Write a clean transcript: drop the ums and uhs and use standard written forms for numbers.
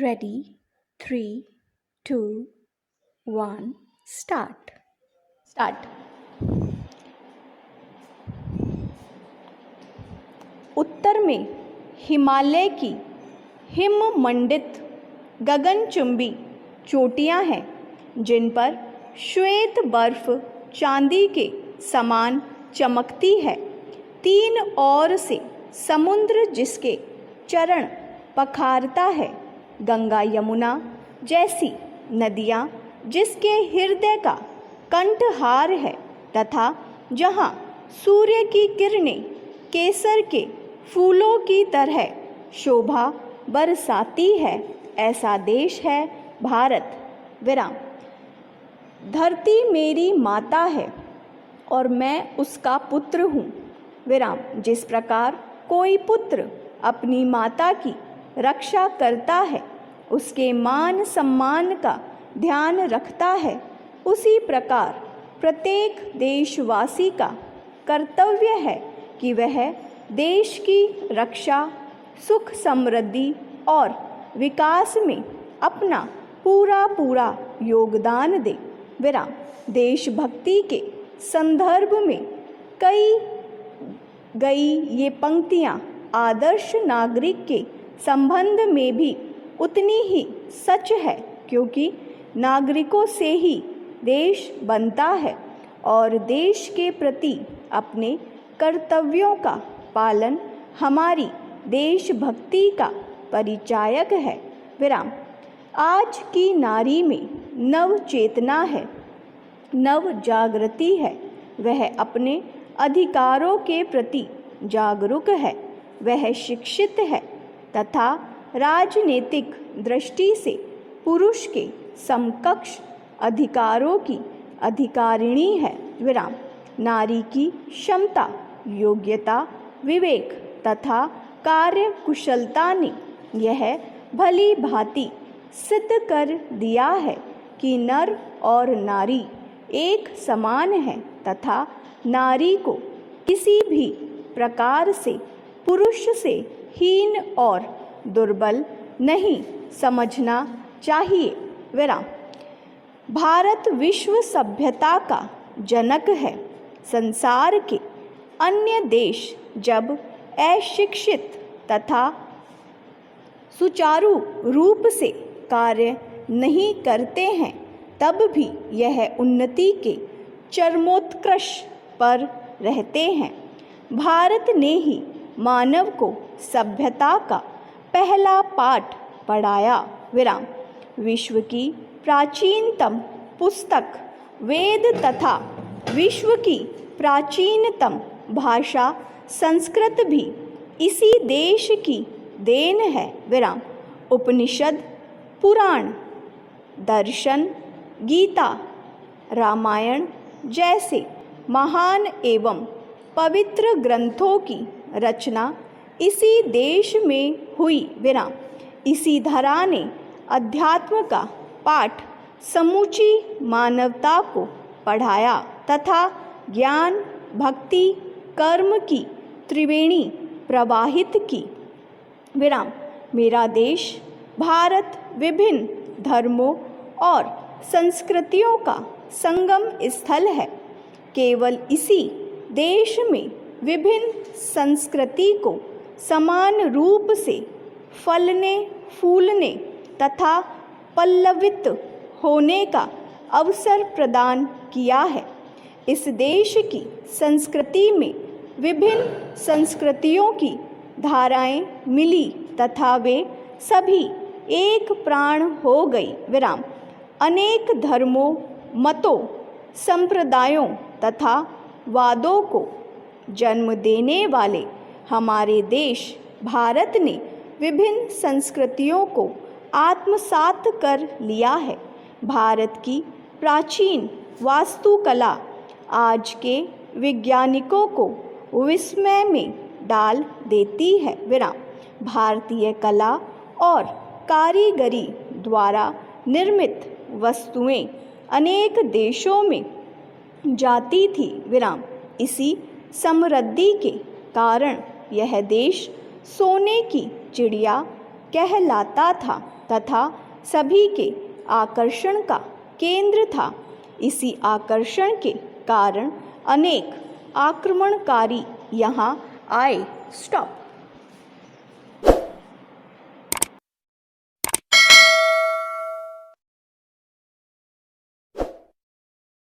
Ready? 3, 2, 1, start. उत्तर में हिमालय की him मंडित गगनचुंबी चोटियां हैं, जिन पर श्वेत बर्फ चांदी के समान चमकती है। तीन ओर से समुद्र जिसके चरण पखारता है, गंगा यमुना जैसी नदियाँ जिसके हृदय का कंठहार है, तथा जहाँ सूर्य की किरणें केसर के फूलों की तरह शोभा बरसाती है, ऐसा देश है भारत। विराम। धरती मेरी माता है और मैं उसका पुत्र हूँ। विराम। जिस प्रकार कोई पुत्र अपनी माता की रक्षा करता है, उसके मान सम्मान का ध्यान रखता है, उसी प्रकार प्रत्येक देशवासी का कर्तव्य है कि वह देश की रक्षा, सुख समृद्धि और विकास में अपना पूरा योगदान दे। विराम। देशभक्ति के संदर्भ में कई गई ये पंक्तियाँ आदर्श नागरिक के संबंध में भी उतनी ही सच है, क्योंकि नागरिकों से ही देश बनता है और देश के प्रति अपने कर्तव्यों का पालन हमारी देशभक्ति का परिचायक है। विराम। आज की नारी में नव चेतना है, नव जागृति है। वह अपने अधिकारों के प्रति जागरूक है, वह शिक्षित है तथा राजनीतिक दृष्टि से पुरुष के समकक्ष अधिकारों की अधिकारिणी है। विराम। नारी की क्षमता, योग्यता, विवेक तथा कार्य कुशलता ने यह भली भांति सिद्ध कर दिया है कि नर और नारी एक समान है तथा नारी को किसी भी प्रकार से पुरुष से हीन और दुर्बल नहीं समझना चाहिए। विराम। भारत विश्व सभ्यता का जनक है। संसार के अन्य देश जब अशिक्षित तथा सुचारू रूप से कार्य नहीं करते हैं, तब भी यह उन्नति के चरमोत्कर्ष पर रहते हैं। भारत ने ही मानव को सभ्यता का पहला पाठ पढ़ाया। विराम। विश्व की प्राचीनतम पुस्तक वेद तथा विश्व की प्राचीनतम भाषा संस्कृत भी इसी देश की देन है। विराम। उपनिषद, पुराण, दर्शन, गीता, रामायण जैसे महान एवं पवित्र ग्रंथों की रचना इसी देश में हुई। विराम। इसी धरा ने अध्यात्म का पाठ समूची मानवता को पढ़ाया तथा ज्ञान, भक्ति, कर्म की त्रिवेणी प्रवाहित की। विराम। मेरा देश भारत विभिन्न धर्मों और संस्कृतियों का संगम स्थल है। केवल इसी देश में विभिन्न संस्कृति को समान रूप से फलने, फूलने तथा पल्लवित होने का अवसर प्रदान किया है। इस देश की संस्कृति में विभिन्न संस्कृतियों की धाराएं मिली तथा वे सभी एक प्राण हो गई। विराम। अनेक धर्मों, मतों, संप्रदायों तथा वादों को जन्म देने वाले हमारे देश भारत ने विभिन्न संस्कृतियों को आत्मसात कर लिया है। भारत की प्राचीन वास्तुकला आज के वैज्ञानिकों को विस्मय में डाल देती है। विराम। भारतीय कला और कारीगरी द्वारा निर्मित वस्तुएं अनेक देशों में जाती थी। विराम। इसी समृद्धि के कारण यह देश सोने की चिड़िया कहलाता था। तथा सभी के आकर्षण का केंद्र था। इसी आकर्षण के कारण अनेक आक्रमणकारी यहाँ आए। स्टॉप।